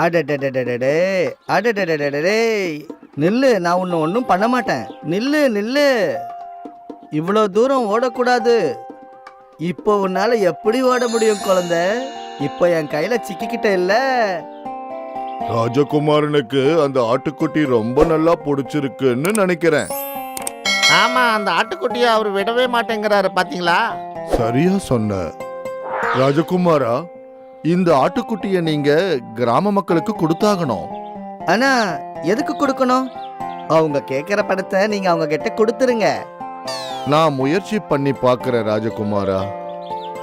அடடடடடடே, அடடடடடடே. நில்லு, நான் உன்னை ஒன்றும் பண்ண மாட்டேன். நில்லு நில்லு, இவ்வளோ தூரம் ஓடக்கூடாது. இப்போ உன்னால எப்படி ஓட முடியும் குழந்தை? இப்போ என் கையில சிக்கிக்கிட்ட இல்ல. ராஜகுமாரனுக்கு அந்த ஆட்டுக்குட்டி ரொம்ப நல்லா பிடிச்சிருக்குன்னு நினைக்கிறேன். ஆமா, அந்த ஆட்டுக்குட்டியை அவர் விடவே மாட்டேங்கிறாரு பாத்தீங்களா? சரியா சொன்ன ராஜகுமாரா. இந்த ஆட்டுக்குட்டிய நீங்க கிராம மக்களுக்கு கொடுத்தாகணும். ஆனா எதுக்கு கொடுக்கணும்? அவங்க கேட்கிற படத்தை நீங்க அவங்க கிட்ட கொடுத்துருங்க. நான் முயற்சி பண்ணி பார்க்கிறேன் ராஜகுமாரா.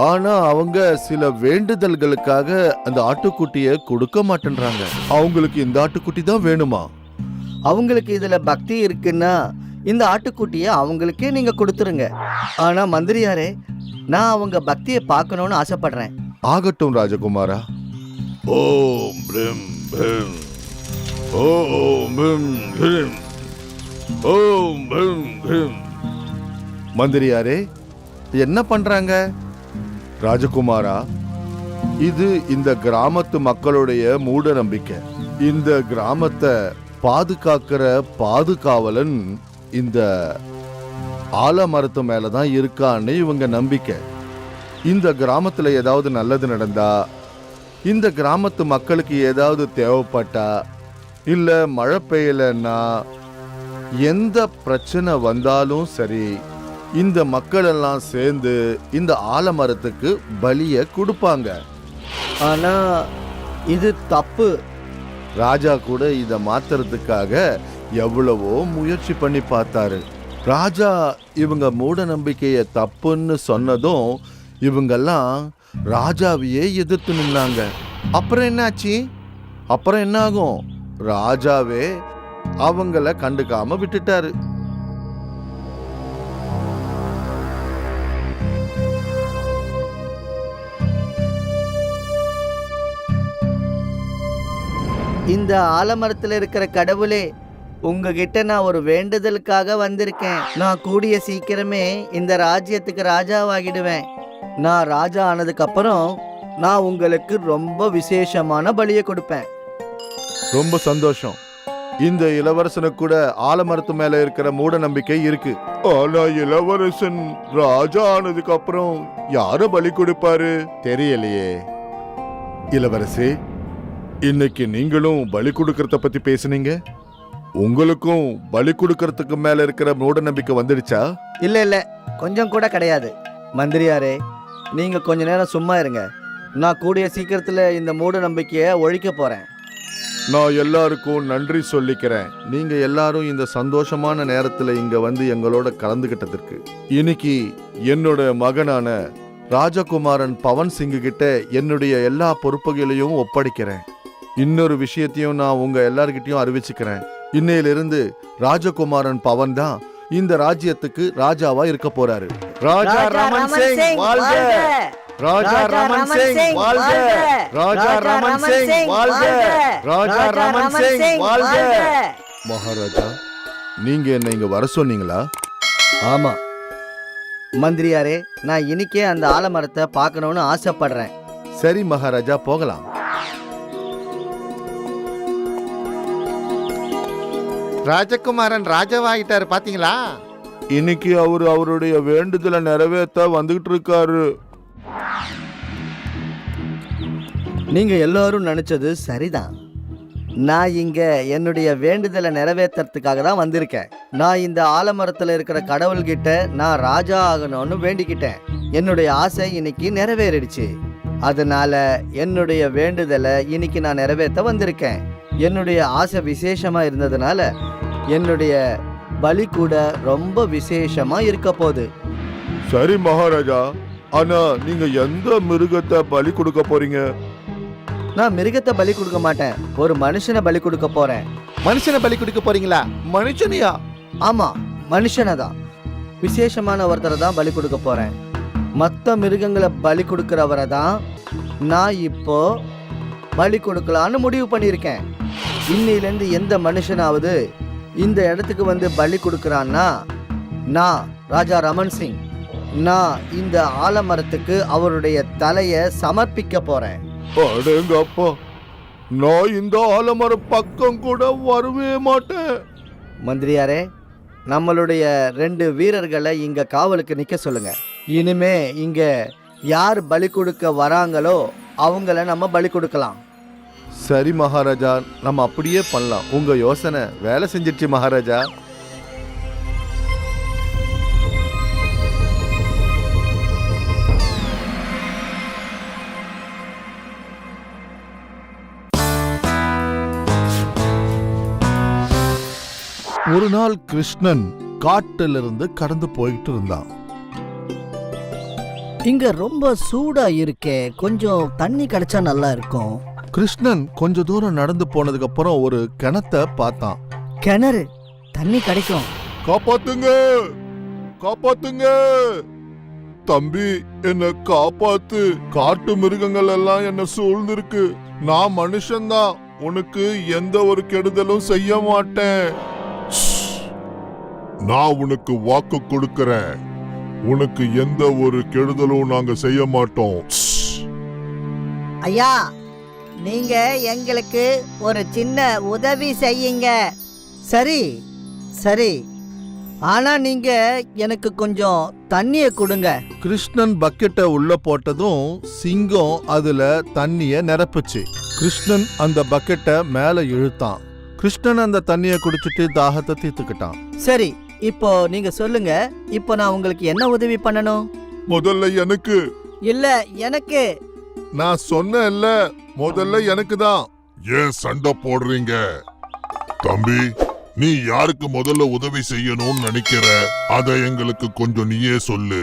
ஆனா அவங்க சில வேண்டுதல்களுக்காக அந்த ஆட்டுக்குட்டிய கொடுக்க மாட்டேன்றாங்க. அவங்களுக்கு இந்த ஆட்டுக்குட்டி தான் வேணுமா? அவங்களுக்கு இதுல பக்தி இருக்குன்னா இந்த ஆட்டுக்குட்டியை அவங்களுக்கே நீங்க கொடுத்துருங்க. ஆனா மந்திரியாரே, நான் அவங்க பக்தியை பார்க்கணும்னு ஆசைப்படுறேன். ஆகட்டும் ராஜகுமாரா. ஓம் பிரம் பிரம், ஓம் பிரம் பிரம், ஓம் பிரம் பிரம். மந்திரியாரே, என்ன பண்றாங்க? ராஜகுமாரா, இது இந்த கிராமத்து மக்களுடைய மூட நம்பிக்கை. இந்த கிராமத்தை பாதுகாக்கிற பாதுகாவலன் இந்த ஆலமரத்து மேலதான் இருக்கான்னு இவங்க நம்பிக்கை. இந்த கிராமத்துல ஏதாவது நல்லது நடந்தா, இந்த கிராமத்து மக்களுக்கு ஏதாவது தேவைப்பட்டா, இல்ல மழை பெய்யலன்னா, எந்த பிரச்சனை வந்தாலும் சரி, இந்த மக்கள் எல்லாம் சேர்ந்து இந்த ஆலமரத்துக்கு பலிய கொடுப்பாங்க. ஆனா இது தப்பு. ராஜா கூட இத மாத்துறதுக்காக எவ்வளவோ முயற்சி பண்ணி பார்த்தாரு. ராஜா இவங்க மூட நம்பிக்கைய தப்புன்னு சொன்னதும் இவங்கெல்லாம் ராஜாவையே எதிர்த்து நின்னாங்க. அப்புறம் என்னாச்சு? அப்புறம் என்ன ஆகும்? ராஜாவே அவங்கள கண்டுக்காம விட்டுட்டாரு. இந்த ஆலமரத்துல இருக்கிற கடவுளே, உங்ககிட்ட நான் ஒரு வேண்டுதலுக்காக வந்திருக்கேன். நான் கூடிய சீக்கிரமே இந்த ராஜ்யத்துக்கு ராஜாவாகிடுவேன். நான் ராஜா ஆனதுக்கு அப்புறம் நான் உங்களுக்கு ரொம்ப விசேஷமான பலியை கொடுப்பேன். ரொம்ப சந்தோஷம். இந்த இளவரசனுக்கு கூட ஆலமரத்து மேல இருக்கிற மூட நம்பிக்கை இருக்கு. ஆனா இளவரசன் ராஜா ஆனதுக்கு அப்புறம் யார பலி கொடுப்பாரு தெரியலையே. இளவரசி, இன்னைக்கு நீங்களும் பலி கொடுக்கறத பத்தி பேசுனீங்க. உங்களுக்கும் பலி கொடுக்கறதுக்கு மேல இருக்கிற மூட நம்பிக்கை வந்துடுச்சா? இல்ல, கொஞ்சம் கூட கிடையாது. மந்திரியாரே, நீங்க கொஞ்ச நேரம் சும்மா இருங்க. நான் கூடிய சீக்கிரத்துல இந்த மூட நம்பிக்கையை ஒழிக்க போறேன். நான் எல்லாருக்கும் நன்றி சொல்லிக்கிறேன். நீங்க எல்லாரும் இந்த சந்தோஷமான நேரத்துல இங்க வந்து எங்களோட கலந்துகிட்டதற்கு. இன்னைக்கு என்னோட மகனான ராஜகுமாரன் பவன் சிங் கிட்ட என்னுடைய எல்லா பொறுப்புகளையும் ஒப்படைக்கிறேன். இன்னொரு விஷயத்தையும் நான் உங்க எல்லார்கிட்டையும் அறிவிச்சுக்கிறேன். இன்னையிலிருந்து ராஜகுமாரன் பவன் தான் இந்த ராஜ்யத்துக்கு ராஜாவா இருக்க போறாரு. ராஜா ரமன் சிங் வாழ்க! ராஜா ரமன் சிங் வாழ்க! ராஜா ரமன் சிங் வாழ்க! ராஜா ரமன் சிங் வாழ்க! மகாராஜா, நீங்க என்ன இங்க வர சொன்னீங்களா? ஆமா மந்திரியாரே, நான் இன்னைக்கே அந்த ஆலமரத்தை பார்க்கணும்னு ஆசைப்படுறேன். சரி மகாராஜா, போகலாம். ராஜகுமாரன் ராஜாவாகிட்டாரு பாத்தீங்களா? இன்னைக்கு அவருடைய வேண்டுதலை நிறைவேற்ற வந்துகிட்டு இருக்காரு. நீங்க எல்லாரும் நினைச்சது சரிதான். நான் இங்க என்னுடைய வேண்டுதலை நிறைவேற்றுறதுக்காக தான் வந்திருக்கேன். நான் இந்த ஆலமரத்துல இருக்கிற கடவுள்கிட்ட நான் ராஜா ஆகணும்னு வேண்டிக்கிட்டேன். என்னுடைய ஆசை இன்னைக்கு நிறைவேறிடுச்சு. அதனால என்னுடைய வேண்டுதலை இன்னைக்கு நான் நிறைவேற்ற வந்திருக்கேன். என்னுடைய ஆசை விசேஷமா இருந்ததுனால என்னுடைய பலி கூட ரொம்ப விசேஷமா இருக்க போகுது. சரி மகாராஜா, ஆனா நீங்க எந்த மிருகத்தை பலி கொடுக்க போறீங்க? நான் மிருகத்தை பலி கொடுக்க மாட்டேன், ஒரு மனுஷனை பலி கொடுக்க போறேன். மனுஷனை பலி கொடுக்க போறீங்களா? மனுஷனியா? ஆமா, மனுஷனை தான். விசேஷமான ஒருத்தரை தான் பலி கொடுக்க போறேன். மற்ற மிருகங்களை பலி கொடுக்கிறவரை தான் நான் இப்போ பலி கொடுக்கலான்னு முடிவு பண்ணியிருக்கேன். இன்னிலேருந்து எந்த மனுஷனாவது இந்த இடத்துக்கு வந்து பலி கொடுக்குறான்னா, நான் ராஜா ரமன் சிங், நான் இந்த ஆலமரத்துக்கு அவருடைய தலையை சமர்ப்பிக்க போறேன். அடேங்கப்பா, நான் இந்த ஆலமர பக்கம் கூட வரவே மாட்டேன். மந்திரியாரே, நம்மளுடைய 2 வீரர்களை இங்க காவலுக்கு நிக்க சொல்லுங்க. இனிமே இங்க யார் பலி கொடுக்க வராங்களோ அவங்கள நம்ம பலி கொடுக்கலாம். சரி மகாராஜா, நம்ம அப்படியே பண்ணலாம். உங்க யோசனை வேலை செஞ்சிருச்சு மகாராஜா. ஒரு நாள் கிருஷ்ணன் காட்டிலிருந்து கடந்து போயிட்டு இருந்தான். இங்க ரொம்ப சூடா இருக்கே, கொஞ்சம் தண்ணி கிடைச்சா நல்லா இருக்கும். கிருஷ்ணன் கொஞ்ச தூரம் நடந்து போனதுக்கு அப்புறம் ஒரு கிணத்தை பார்த்தான். கிணறு, தண்ணி கிடைக்கும். காப்பாத்துங்க, காப்பாத்துங்க தம்பி, என்ன காப்பாத்து. காட்டு மிருகங்கள் எல்லாம் என்ன சூழ்ந்திருக்கு. நான் மனுஷன்தான், உனக்கு எந்த ஒரு கெடுதலும் செய்ய மாட்டேன். நான் உனக்கு வாக்கு கொடுக்கிறேன், உனக்கு எந்த ஒரு கெடுதலும் நாங்க செய்ய மாட்டோம். ஐயா, நீங்க எங்களுக்கு ஒரு சின்ன உதவி செய்யுங்க. சரி சரி, ஆனா நீங்க எனக்கு கொஞ்சம் தண்ணிய கொடுங்க. கிருஷ்ணன் பக்கெட்டை உள்ள போட்டதும் சிங்கம் அதுல தண்ணிய நிரப்புச்சு. கிருஷ்ணன் அந்த பக்கெட்டை மேல இழுத்தான். கிருஷ்ணன் அந்த தண்ணிய குடிச்சிட்டு தாகத்தை தீர்த்துக்கிட்டான். சரி, இப்போ நீங்க சொல்லுங்க, இப்போ நான் உங்களுக்கு என்ன உதவி பண்ணணும்? முதல்ல எனக்கு. இல்ல, எனக்கு. நான் சொன்னேன்ல, முதல்ல எனக்கு தான். ஏன் சண்டை போடுறீங்க? தம்பி, நீ யாருக்கு முதல்ல உதவி செய்யணும்னு நினைக்கிற, அத எங்களுக்கு கொஞ்சம் நீயே சொல்லு.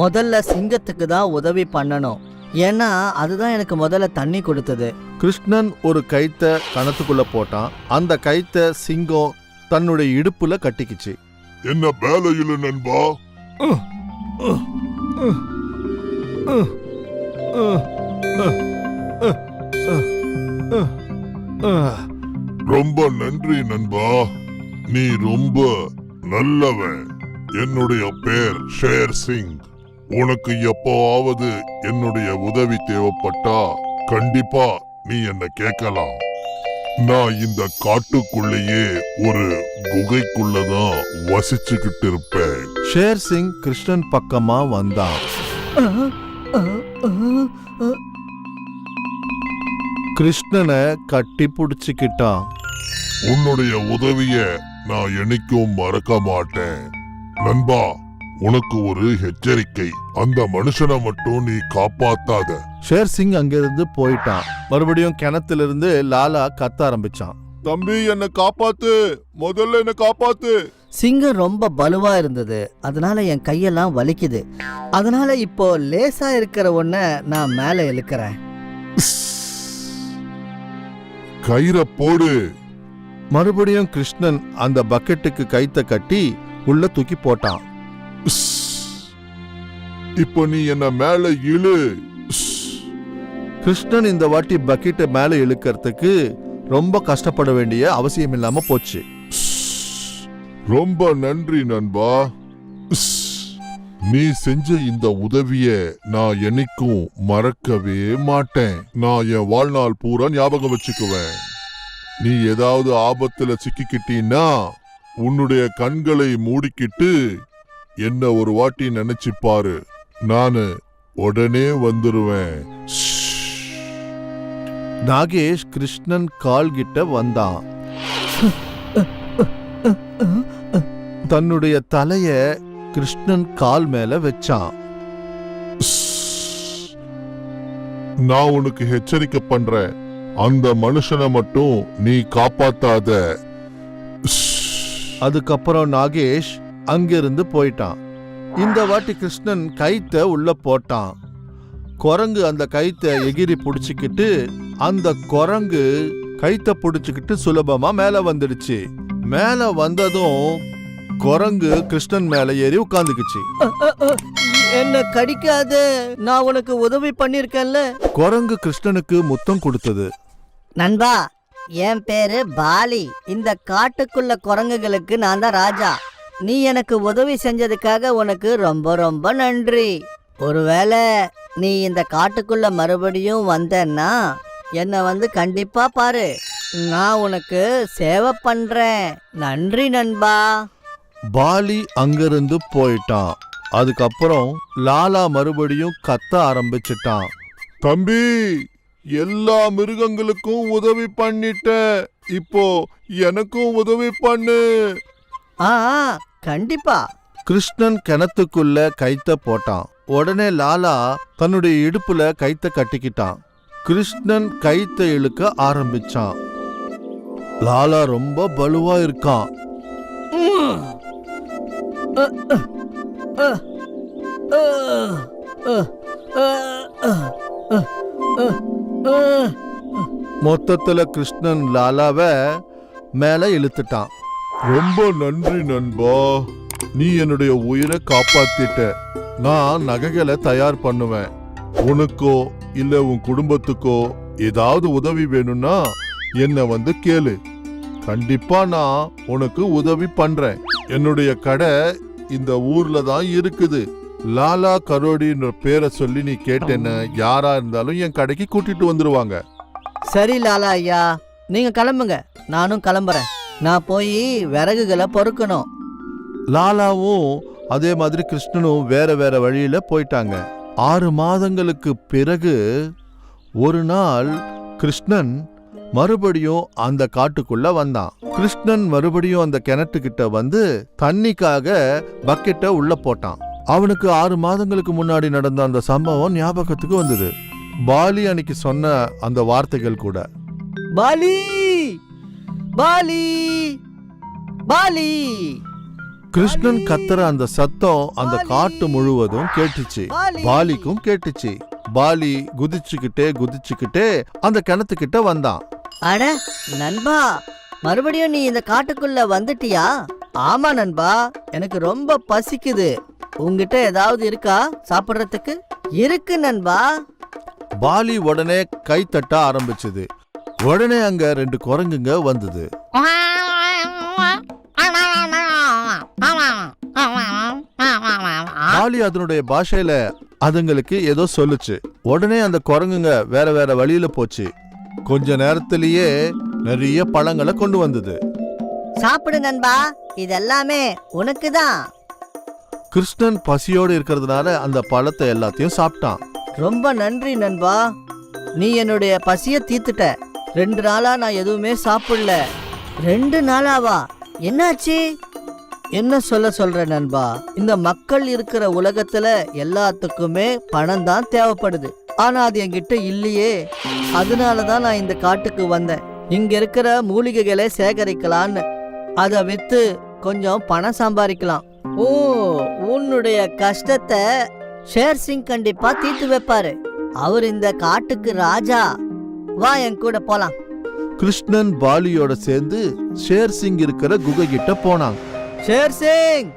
முதல்ல சிங்கத்துக்கு தான் உதவி பண்ணணும், ஏன்னா அதுதான் எனக்கு முதல்ல தண்ணி கொடுத்தது. கிருஷ்ணன் ஒரு கைத்த கணத்துக்குள்ள போட்டான். அந்த கைத்த சிங்கம் தன்னுடைய இடுப்புல கட்டிக்கிச்சு. என்ன வேலையில நண்பா? ரொம்ப நன்றி நண்பா, நீ ரொம்ப நல்லவன். என்னுடைய பேர் ஷேர் சிங். உனக்கு எப்பவாவது என்னுடைய உதவி தேவைப்பட்டா கண்டிப்பா நீ என்ன கேட்கலாம். நான் இந்த காட்டுக்குள்ளேயே ஒரு குகைக்குள்ளதான் வசிச்சுக்கிட்டு இருப்பேன். ஷேர் சிங் கிருஷ்ணன் பக்கமா வந்தான். கிருஷ்ணனை கட்டி பிடிச்சுக்கிட்டான். உன்னுடைய உதவிய நான் என்னைக்கும் மறக்க மாட்டேன் நண்பா. உனக்கு ஒரு எச்சரிக்கை, அந்த மனுஷனை மட்டும் நீ காப்பாத்தாத. ஷேர் சிங் அங்கிருந்து போயிட்டான். மறுபடியும் கிணத்திலிருந்து லாலா கத்த ஆரம்பிச்சான். தம்பி, என்ன காப்பாத்து, முதல்ல என்ன காப்பாத்து. சிங்கம் ரொம்ப பலுவா இருந்தது, அதனால என் கையெல்லாம் வலிக்குது. அதனால இப்போ லேசா இருக்கிற ஒன்ன நான் மேல இழுக்கிறேன். கயிறை போடு. மறுபடியும் கிருஷ்ணன் அந்த பக்கெட்டுக்கு கைத்த கட்டி உள்ள தூக்கி போட்டான். இப்போ நீ என்ன மேல இழு. கிருஷ்ணன் இந்த வாட்டி பக்கெட்டை மேல இழுக்கிறதுக்கு ரொம்ப கஷ்டப்பட வேண்டிய அவசியம் இல்லாம போச்சு. ரொம்ப நன்றி நண்பா. நீ செஞ்ச இந்த உதவிய நான் என்னைக்கும் மறக்கவே மாட்டேன். நான் என் வாழ்நாள் பூரா ஞாபகம் வச்சுக்குவேன். நீ ஏதாவது ஆபத்துல சிக்கிக்கிட்டீன்னா உன்னுடைய கண்களை மூடிக்கிட்டு என்ன ஒரு வாட்டி நினைச்சு பாரு, நானு உடனே வந்துருவேன். நாகேஷ் கிருஷ்ணன் கால் கிட்ட வந்தான். தன்னுடைய தலைய கிருஷ்ணன் கால் மேல வச்சான். நான் உனக்கு எச்சரிக்கை பண்றேன், அந்த மனுஷனை மட்டும் நீ காப்பாத்தாத. அதுக்கப்புறம் நாகேஷ் அங்கிருந்து போயிட்டான். இந்த வாட்டி கிருஷ்ணன் கைத்த உள்ள போட்டான். குரங்கு அந்த கைத்த எகிரி புடிச்சுக்கிட்டு அந்த குரங்கு கைத்த புடிச்சுக்கிட்டு சுலபமா மேல வந்துடுச்சு. மேல வந்ததும் குரங்கு கிருஷ்ணன் மேல ஏறி உட்கார்ந்துக்குச்சு. என்ன கடிக்காத, நான் உனக்கு உதவி பண்ணிருக்கேன்ல. குரங்கு கிருஷ்ணனுக்கு முத்தம் கொடுத்தது. நண்பா, என் பேரு பாலி. இந்த காட்டுக்குள்ள குரங்குகளுக்கு நான் தான் ராஜா. நீ எனக்கு உதவி செஞ்சதுக்காக உனக்கு ரொம்ப ரொம்ப நன்றி. ஒருவேளை நீ இந்த காட்டுக்குள்ள மறுபடியும் வந்தன்னா என்னை வந்து கண்டிப்பா பாரு. நான் உனக்கு சேவை பண்றேன். நன்றி நண்பா. பாலி அங்கிருந்து போயிட்டான். அதுக்கப்புறம் லாலா மறுபடியும் கத்த ஆரம்பிச்சிட்டான். தம்பி, எல்லா மிருகங்களுக்கும் உதவி பண்ணிட்ட, இப்போ எனக்கும் உதவி பண்ணு. ஆ கண்டிப்பா. கிருஷ்ணன் கிணத்துக்குள்ள கைத்த போட்டான். உடனே லாலா தன்னுடைய இடுப்புல கைத்த கட்டிக்கிட்டான். கிருஷ்ணன் கைத்த இழுக்க ஆரம்பிச்சான். லாலா ரொம்ப பலுவா இருக்கான். மொத்தத்துல கிருஷ்ணன் லாலாவ மேல இழுத்துட்டான். ரொம்ப நன்றி நண்பா, நீ என்னுடைய உயிரை காப்பாத்திட்ட. நான் நகைகளை தயார் பண்ணுவேன். உனக்கோ இல்ல உன் குடும்பத்துக்கோ ஏதாவது உதவி வேணும்னா என்ன வந்து கேளு. கண்டிப்பா நான் உனக்கு உதவி பண்றேன். என்னுடைய கடை இந்த ஊர்ல தான் இருக்குது. லாலா கரோடின்ற பேரை சொல்லி நீ கேட்டேன்னு யாரா இருந்தாலும் என் கடைக்கு கூட்டிட்டு வந்துருவாங்க. சரி லாலா ஐயா, நீங்க கிளம்புங்க, நானும் கிளம்புறேன். நான் போய் விறகுகளை பொறுக்கணும். லாலாவும் அதே மாதிரி கிருஷ்ணனும் வேற வேற வழியில போயிட்டாங்க. 6 மாதங்களுக்கு பிறகு ஒரு நாள் கிருஷ்ணன் மறுபடியும் அந்த காட்டுக்குள்ள வந்தான். கிருஷ்ணன் மறுபடியும் அந்த கிணத்துக்கிட்ட வந்து தண்ணிக்காக பக்கெட்டை உள்ள போட்டான். அவனுக்கு 6 மாதங்களுக்கு முன்னாடி நடந்த அந்த சம்பவம் ஞாபகத்துக்கு வந்தது. பாலி அன்னைக்கு சொன்ன அந்த வார்த்தைகள் கூட. Poly poly poly. கிருஷ்ணன் கத்துற அந்த சத்தம் அந்த காட்டு முழுவதும் கேட்டுச்சு. பாலிக்கும் கேட்டுச்சு. பாலி குதிச்சுக்கிட்டே அந்த கிணத்துக்கிட்ட வந்தான். அட நண்பா, மறுபடியும் நீ இந்த காட்டுக்குள்ள வந்துட்டியா? ஆமா நண்பா, எனக்கு ரொம்ப பசிக்குது. உங்ககிட்ட ஏதாவது இருக்கா சாப்பிடுறதுக்கு? இருக்கு நண்பா. பாலி உடனே கை தட்ட ஆரம்பிச்சது. உடனே அங்க 2 குரங்குங்க வந்தது. பாலி அதனுடைய பாஷையில அதுங்களுக்கு ஏதோ சொல்லுச்சு. உடனே அந்த குரங்குங்க வேற வேற வழியில போச்சு. கொஞ்ச நேரத்திலேயே நிறைய பழங்களை கொண்டு வந்தது. சாப்பிடு நண்பா, இதெல்லாமே உனக்கு தான். கிருஷ்ணன் பசியோடு இருக்கிறதுனால அந்த பழத்தை எல்லாத்தையும் சாப்பிட்டான். ரொம்ப நன்றி நண்பா, நீ என்னுடைய பசிய தீர்த்துட்ட. 2 நாளா நான் எதுவுமே சாப்பிடல. 2 நாளாவா? என்னாச்சு? என்ன சொல்ற நண்பா? இந்த மக்கள் இருக்கிற உலகத்துல எல்லாத்துக்குமே பணம் தான் தேவைப்படுது. ஆனா அது என்கிட்ட இல்லையே. அதனாலதான் நான் இந்த காட்டுக்கு வந்தேன். இங்க இருக்கிற மூலிகைகளை சேகரிக்கலான்னு. அதை வித்து கொஞ்சம் பணம் சம்பாதிக்கலாம். ஓ, உன்னுடைய கஷ்டத்தை ஷேர் சிங் கண்டிப்பா தீர்த்து வைப்பாரு. அவர் இந்த காட்டுக்கு ராஜா. வா, என் கூட போலாம். கிருஷ்ணன் பாலியோட சேர்ந்து ஷேர் சிங் இருக்கிற குகை கிட்ட போனான். Share Singh,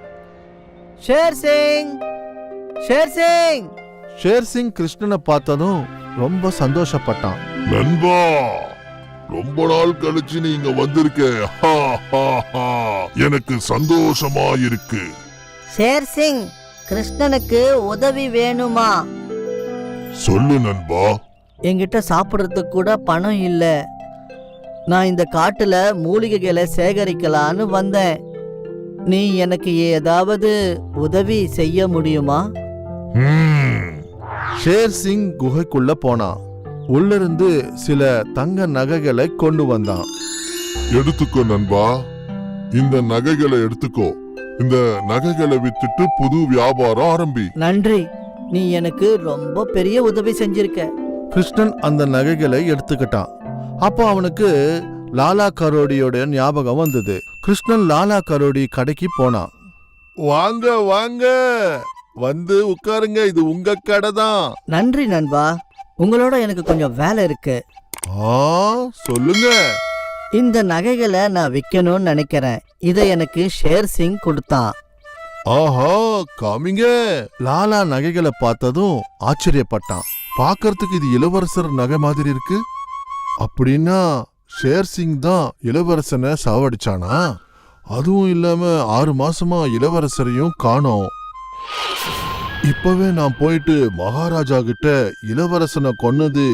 share Singh, share Singh. Share Singh கிருஷ்ணனை பார்த்ததும் ரொம்ப சந்தோஷப்பட்டான். நண்பா, ரொம்ப நாள் கழிச்சு நீங்க வந்திருக்க. எனக்கு சந்தோஷமா இருக்கு. ஷேர் சிங், கிருஷ்ணனுக்கு உதவி வேணுமா? சொல்லு நண்பா. என்கிட்ட சாப்பிடுறதுக்கு கூட பணம் இல்ல. நான் இந்த காட்டுல மூலிகைகளை சேகரிக்கலான்னு வந்தேன். நீ எனக்கு ஏதாவது உதவி செய்ய முடியுமா? ஷேர் சிங் குகைக்குள்ள போனான். உள்ளிருந்து சில தங்க நகைகளை கொண்டு வந்தான். எடுத்துக்கோ நண்பா, இந்த நகைகளை எடுத்துக்கோ. இந்த நகைகளை வித்துட்டு புது வியாபாரம் ஆரம்பி. நன்றி, நீ எனக்கு ரொம்ப பெரிய உதவி செஞ்சிருக்க. கிருஷ்ணன் அந்த நகைகளை எடுத்துக்கிட்டான். அப்போ அவனுக்கு லாலா கரோடியோட ஞாபகம் வந்தது. கிருஷ்ணன் லாலா கரோடி கடைக்கு போனான். வாங்க வாங்க, வந்து உட்காருங்க, இது உங்க கடை தான். நன்றி நண்பா, உங்களோட எனக்கு கொஞ்சம் வேலை இருக்கு. சொல்லுங்க. இந்த நகைகளை நான் விற்கணும்னு நினைக்கிறேன். இதை எனக்கு ஷேர் சிங் கொடுத்தான். ஆஹா, காமிங்க. லாலா நகைகளை பார்த்ததும் ஆச்சரியப்பட்டான். பார்க்கறதுக்கு இது இளவரசர் நகை மாதிரி இருக்கு. அப்படின்னா ஷேர் சிங் தான் இளவரசனை சாவடிச்சானா? அதுவும் இல்லாம 6 மாசமா இளவரசரையும் காணோம். இப்பவே நான் போயிட்டு மகாராஜா கிட்ட இளவரசனை கொன்னது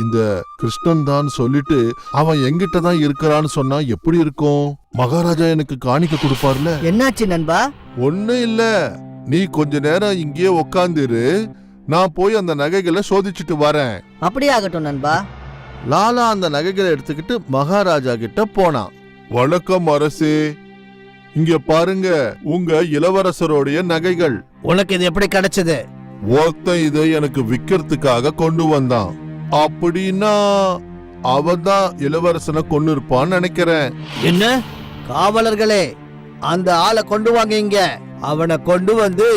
இந்த கிருஷ்ணன் தான் சொல்லிட்டு அவன் எங்கிட்ட தான் இருக்கிறான்னு சொன்னா எப்படி இருக்கும்? மகாராஜா எனக்கு காணிக்க கொடுப்பார்ல. என்னாச்சு நண்பா? ஒண்ணு இல்ல, நீ கொஞ்ச நேரம் இங்கேயே உக்காந்துரு, நான் போய் அந்த நகைகளை சோதிச்சுட்டு வரேன். அப்படியே ஆகட்டும் நண்பா. லாலா அந்த நகைகளை எடுத்துக்கிட்டு மகாராஜா கிட்ட போனான். வணக்கம் அரசே, இங்க பாருங்க உங்க இளவரசருடைய நகைகள். உனக்கு இது எப்படி கிடைச்சது? ஒருத்தன் இதை எனக்கு விக்கிறதுக்காக கொண்டு வந்தான். அப்படின்னா அவன் தான் இளவரசனை கொண்டு இருப்பான்னு நினைக்கிறேன். என்ன? காவலர்களே, அந்த ஆளை கொண்டு வாங்க இங்க. அவனை கொண்டு வந்து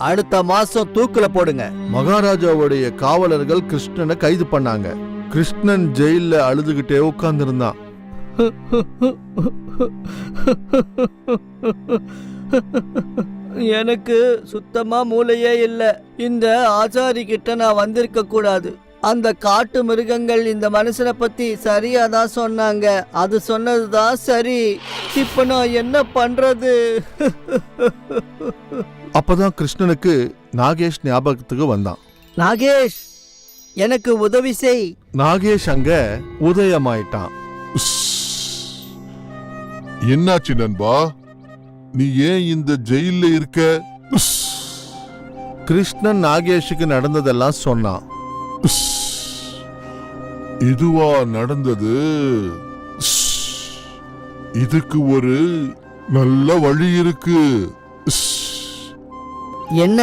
அடுத்த மாசம் தூக்குல போடுங்க. மகாராஜாவுடைய காவலர்கள் கிருஷ்ணனை கைது பண்ணாங்க. கிருஷ்ணன் ஜெயில அழுதுகிட்டே உட்கார்ந்திருந்தான். எனக்கு சுத்தமா மூளையே இல்ல. இந்த ஆசாரி கிட்ட நான் வந்திருக்க கூடாது. அந்த காட்டு மிருகங்கள் இந்த மனுஷனை பத்தி சரியா தான் சொன்னாங்க. அது சொன்னதுதான் சரி. இப்ப நான் என்ன பண்றது? அப்பதான் கிருஷ்ணனுக்கு நாகேஷ் ஞாபகத்துக்கு வந்தான். நாகேஷ், எனக்கு உதவி செய். நாகேஷ் அங்க உதயமாயிட்டான். என்னாச்சு நண்பா, நீ ஏன் இந்த ஜெயில இருக்க? கிருஷ்ணன் நாகேஷுக்கு நடந்ததெல்லாம் சொன்னான். இதுவா நடந்தது? இதுக்கு ஒரு நல்ல வழி இருக்கு. என்ன?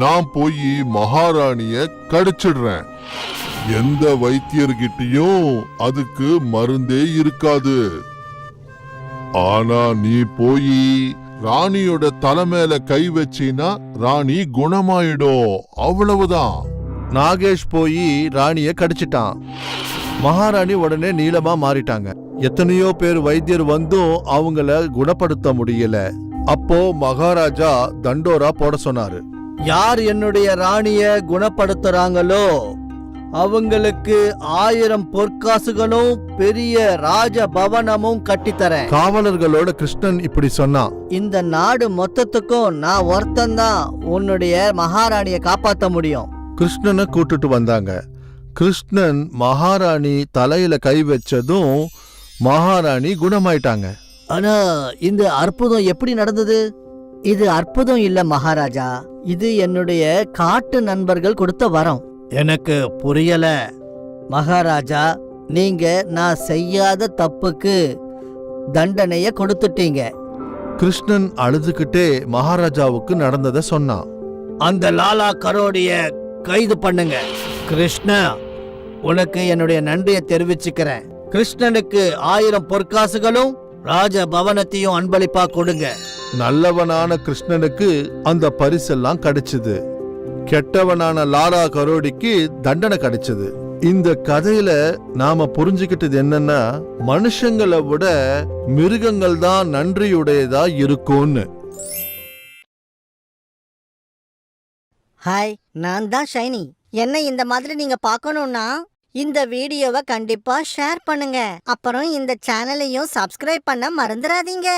நான் போய் மகாராணிய கடிச்சிடுறேன். எந்த வைத்தியர்கிட்டயும் அதுக்கு மருந்தே இருக்காது. ஆனா நீ போய் ராணியோட தலை மேல கை வச்சினா ராணி குணமாயிடும். அவ்வளவுதான். நாகேஷ் போய் ராணிய கடிச்சிட்டான். மகாராணி உடனே நீளமா மாறிட்டாங்க. எத்தனையோ பேர் வைத்தியர் வந்தும் அவங்கள குணப்படுத்த முடியல. அப்போ மகாராஜா தண்டோரா போட சொன்னாரு. யார் என்னுடைய ராணிய குணப்படுத்துறாங்களோ அவங்களுக்கு 1000 பொற்காசுகளும் பெரிய ராஜ பவனமும் கட்டித்தரேன். காவலர்களோட கிருஷ்ணன் இப்படி சொன்னான். இந்த நாடு மொத்தத்துக்கும் நான் ஒருத்தந்தான் உன்னுடைய மகாராணிய காப்பாத்த முடியும். கிருஷ்ணனை கூட்டிட்டு வந்தாங்க. கிருஷ்ணன் மகாராணி தலையில கை வச்சதும் மகாராணி குணமாயிட்டாங்க. ஆனா இந்த அற்புதம் எப்படி நடந்தது? இது அற்புதம் இல்ல மகாராஜா, இது என்னுடைய காட்டு நண்பர்கள் கொடுத்த வரம். எனக்கு புரியல. மகாராஜா, நீங்க நான் செய்யாத தப்புக்கு தண்டனைய கொடுத்துட்டீங்க. கிருஷ்ணன் அழுதுகிட்டே மகாராஜாவுக்கு நடந்ததை சொன்னான். அந்த லாலா கரோடிய கைது பண்ணுங்க. கிருஷ்ணா, உனக்கு என்னுடைய நன்றியை தெரிவிச்சுக்கிறேன். கிருஷ்ணனுக்கு 1000 பொற்காசுகளும் ராஜ பவனத்தையும் அன்பளிப்பா கொடுங்க. நல்லவனான கிருஷ்ணனுக்கு அந்த பரிசெல்லாம் கிடைச்சது. கெட்டவனான லாலா கரோடிக்கு தண்டனை கிடைச்சது. இந்த கதையில நாம புரிஞ்சுக்கிட்டது என்னன்னா, மனுஷங்களை விட மிருகங்கள் தான் நன்றியுடையதா இருக்கும்னு. ஹாய், நான் தான் ஷைனி. என்ன இந்த மாதிரி நீங்க பார்க்கணும்னா இந்த வீடியோவை கண்டிப்பா ஷேர் பண்ணுங்க. அப்புறம் இந்த சேனலையும் சப்ஸ்கிரைப் பண்ண மறந்துடாதீங்க.